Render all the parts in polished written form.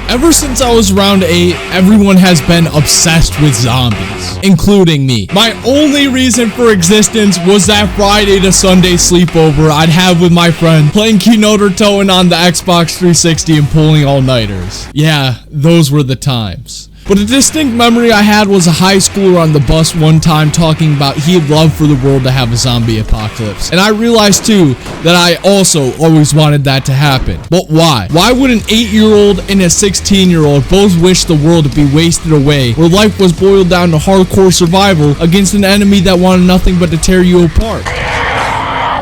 Ever since I was around 8, everyone has been obsessed with zombies, including me. My only reason for existence was that Friday to Sunday sleepover I'd have with my friend, playing Keynote or Toen on the Xbox 360 and pulling all-nighters. Yeah, those were the times. But a distinct memory I had was a high schooler on the bus one time talking about he'd love for the world to have a zombie apocalypse. And I realized too that I also always wanted that to happen. But why? Why would an 8-year-old and a 16-year-old both wish the world to be wasted away, where life was boiled down to hardcore survival against an enemy that wanted nothing but to tear you apart?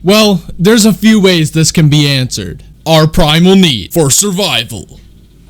Well, there's a few ways this can be answered. Our primal need for survival.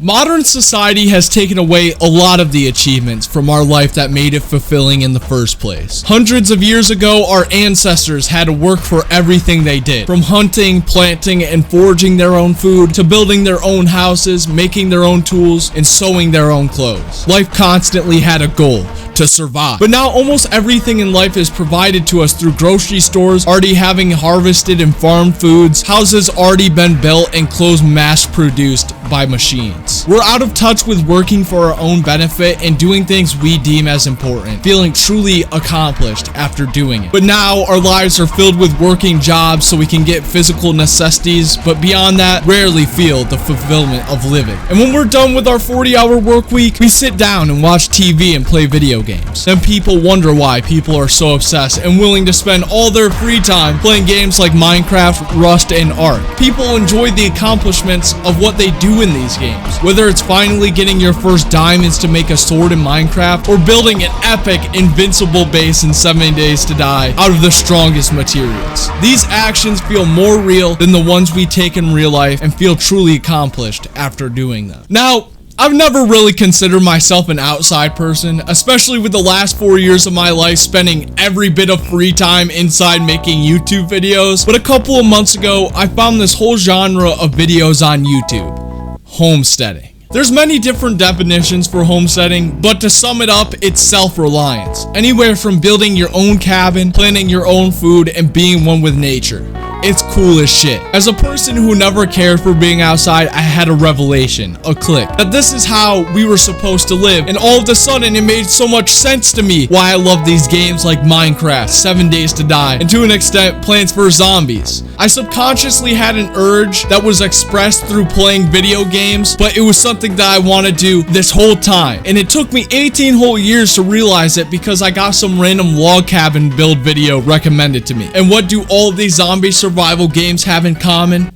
Modern society has taken away a lot of the achievements from our life that made it fulfilling in the first place. Hundreds of years ago, our ancestors had to work for everything they did, from hunting, planting, and foraging their own food, to building their own houses, making their own tools, and sewing their own clothes. Life constantly had a goal: to survive. But now almost everything in life is provided to us through grocery stores already having harvested and farmed foods, houses already been built, and clothes mass produced by machines. We're out of touch with working for our own benefit and doing things we deem as important, feeling truly accomplished after doing it. But now our lives are filled with working jobs so we can get physical necessities, but beyond that, rarely feel the fulfillment of living. And when we're done with our 40-hour work week, we sit down and watch TV and play video games. Then people wonder why people are so obsessed and willing to spend all their free time playing games like Minecraft, Rust, and Ark. People enjoy the accomplishments of what they do in these games, whether it's finally getting your first diamonds to make a sword in Minecraft, or building an epic invincible base in 7 Days to Die out of the strongest materials. These actions feel more real than the ones we take in real life and feel truly accomplished after doing them. Now, I've never really considered myself an outside person, especially with the last 4 years of my life spending every bit of free time inside making YouTube videos, but a couple of months ago, I found this whole genre of videos on YouTube: homesteading. There's many different definitions for homesteading, but to sum it up, it's self-reliance. Anywhere from building your own cabin, planting your own food, and being one with nature. It's cool as shit. As a person who never cared for being outside, I had a revelation, a click, that this is how we were supposed to live, and all of a sudden it made so much sense to me why I love these games like Minecraft, 7 Days to Die, and to an extent, Plants vs. Zombies. I subconsciously had an urge that was expressed through playing video games, but it was something that I wanted to do this whole time, and it took me 18 whole years to realize it because I got some random log cabin build video recommended to me. And what do all of these zombie survival games have in common?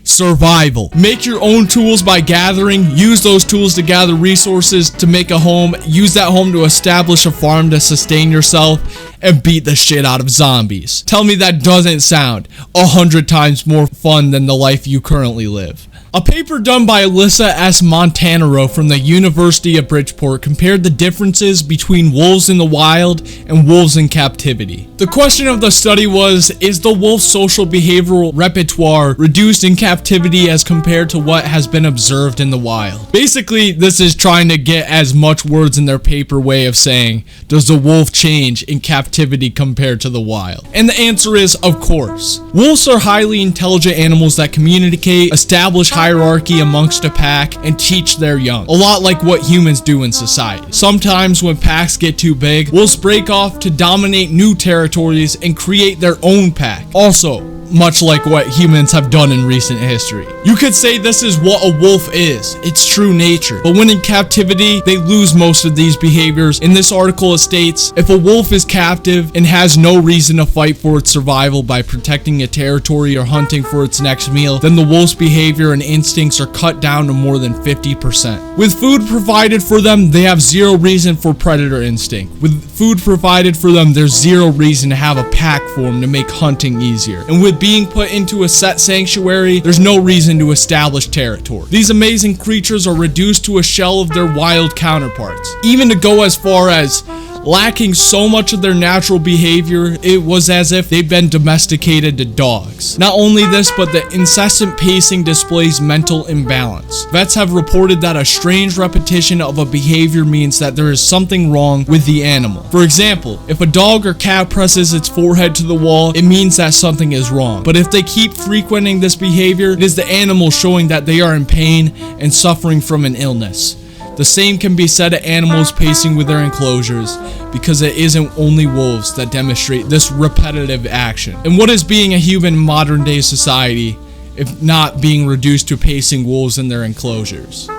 Survival. Make your own tools by gathering, use those tools to gather resources to make a home, use that home to establish a farm to sustain yourself, and beat the shit out of zombies. Tell me that doesn't sound 100 times more fun than the life you currently live. A paper done by Alyssa S. Montanaro from the University of Bridgeport compared the differences between wolves in the wild and wolves in captivity. The question of the study was, is the wolf's social behavioral repertoire reduced in captivity as compared to what has been observed in the wild? Basically, this is trying to get as much words in their paper way of saying, does the wolf change in captivity compared to the wild? And the answer is, of course. Wolves are highly intelligent animals that communicate, establish hierarchy amongst a pack, and teach their young. A lot like what humans do in society. Sometimes when packs get too big, wolves break off to dominate new territories and create their own pack. Also, much like what humans have done in recent history. You could say this is what a wolf is, its true nature. But when in captivity, they lose most of these behaviors. In this article it states, if a wolf is captive and has no reason to fight for its survival by protecting a territory or hunting for its next meal, then the wolf's behavior and instincts are cut down to more than 50%. With food provided for them, they have zero reason for predator instinct. With food provided for them, there's zero reason to have a pack form to make hunting easier. And with being put into a set sanctuary, there's no reason to establish territory. These amazing creatures are reduced to a shell of their wild counterparts, even to go as far as lacking so much of their natural behavior, it was as if they'd been domesticated to dogs. Not only this, but the incessant pacing displays mental imbalance. Vets have reported that a strange repetition of a behavior means that there is something wrong with the animal. For example, if a dog or cat presses its forehead to the wall, it means that something is wrong. But if they keep frequenting this behavior, it is the animal showing that they are in pain and suffering from an illness. The same can be said of animals pacing with their enclosures, because it isn't only wolves that demonstrate this repetitive action. And what is being a human in modern day society if not being reduced to pacing wolves in their enclosures?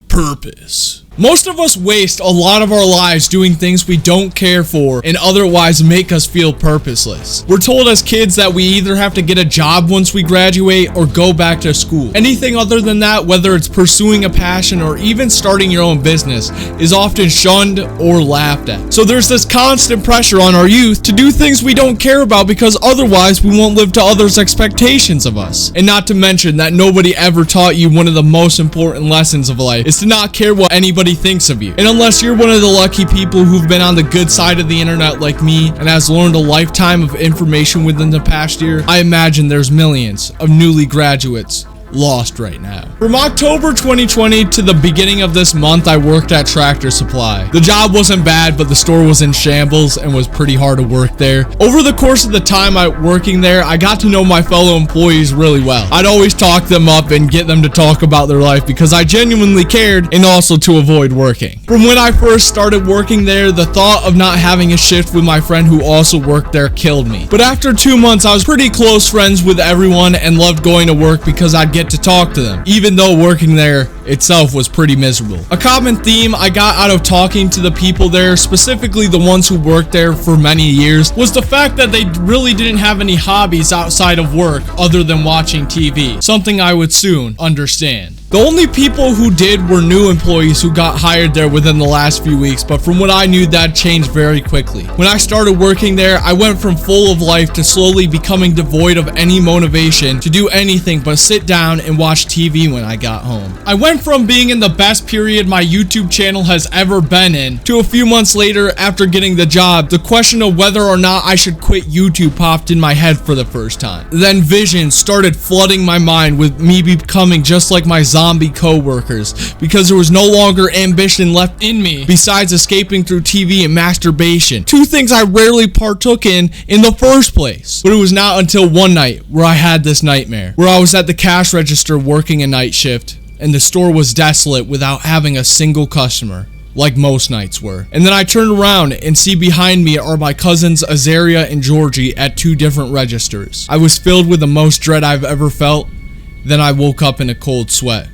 Purpose. Most of us waste a lot of our lives doing things we don't care for and otherwise make us feel purposeless. We're told as kids that we either have to get a job once we graduate or go back to school. Anything other than that, whether it's pursuing a passion or even starting your own business, is often shunned or laughed at. So there's this constant pressure on our youth to do things we don't care about because otherwise we won't live to others' expectations of us. And not to mention that nobody ever taught you one of the most important lessons of life is to not care what anybody thinks of you. And unless you're one of the lucky people who've been on the good side of the internet like me and has learned a lifetime of information within the past year, I imagine there's millions of newly graduates lost right now. From October 2020 to the beginning of this month, I worked at Tractor Supply. The job wasn't bad, but the store was in shambles and was pretty hard to work there. Over the course of the time I working there, I got to know my fellow employees really well. I'd always talk them up and get them to talk about their life because I genuinely cared, and also to avoid working. From when I first started working there, the thought of not having a shift with my friend who also worked there killed me. But after 2 months, I was pretty close friends with everyone and loved going to work because I'd get to talk to them, even though working there itself was pretty miserable. A common theme I got out of talking to the people there, specifically the ones who worked there for many years, was the fact that they really didn't have any hobbies outside of work other than watching TV, something I would soon understand. The only people who did were new employees who got hired there within the last few weeks, but from what I knew, that changed very quickly. When I started working there, I went from full of life to slowly becoming devoid of any motivation to do anything but sit down and watch TV when I got home. I went from being in the best period my YouTube channel has ever been in to a few months later, after getting the job, the question of whether or not I should quit YouTube popped in my head for the first time. Then visions started flooding my mind with me becoming just like my zombie co-workers, because there was no longer ambition left in me besides escaping through TV and masturbation, two things I rarely partook in the first place. But it was not until one night where I had this nightmare, where I was at the cash register working a night shift, and the store was desolate without having a single customer, like most nights were. And then I turned around and see behind me are my cousins Azaria and Georgie at 2 different registers. I was filled with the most dread I've ever felt. Then I woke up in a cold sweat.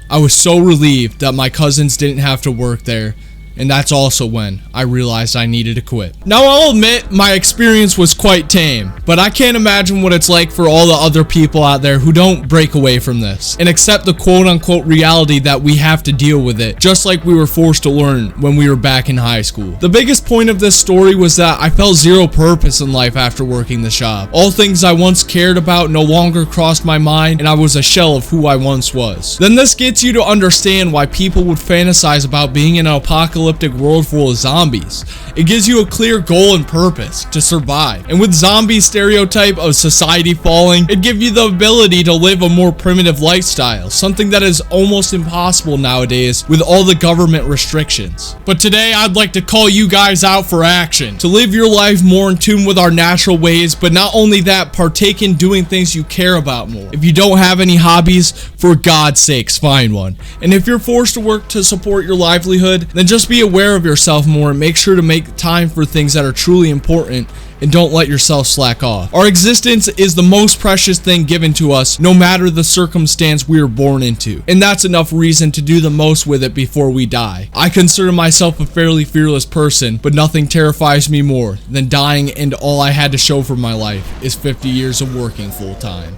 I was so relieved that my cousins didn't have to work there, and that's also when I realized I needed to quit. Now, I'll admit my experience was quite tame, but I can't imagine what it's like for all the other people out there who don't break away from this and accept the quote-unquote reality that we have to deal with it, just like we were forced to learn when we were back in high school. The biggest point of this story was that I felt zero purpose in life after working the shop. All things I once cared about no longer crossed my mind, and I was a shell of who I once was. Then this gets you to understand why people would fantasize about being in an apocalyptic world full of zombies. It gives you a clear goal and purpose to survive. And with zombie stereotype of society falling, it gives you the ability to live a more primitive lifestyle, something that is almost impossible nowadays with all the government restrictions. But today I'd like to call you guys out for action, to live your life more in tune with our natural ways, but not only that, partake in doing things you care about more. If you don't have any hobbies, for God's sakes, find one. And if you're forced to work to support your livelihood, then just be aware of yourself more and make sure to make time for things that are truly important, and don't let yourself slack off. Our existence is the most precious thing given to us, no matter the circumstance we are born into, and that's enough reason to do the most with it before we die. I consider myself a fairly fearless person, but nothing terrifies me more than dying and all I had to show for my life is 50 years of working full time.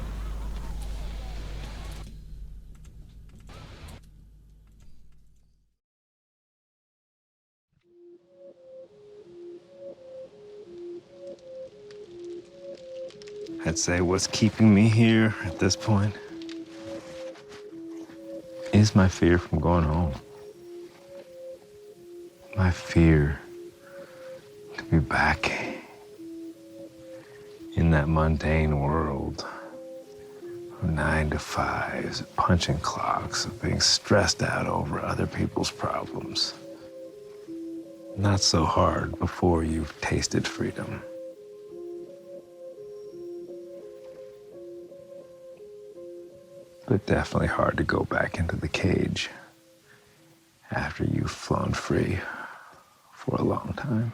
I'd say what's keeping me here at this point is my fear from going home. My fear to be back in that mundane world of 9 to 5s, punching clocks, of being stressed out over other people's problems. Not so hard before you've tasted freedom. But definitely hard to go back into the cage after you've flown free for a long time.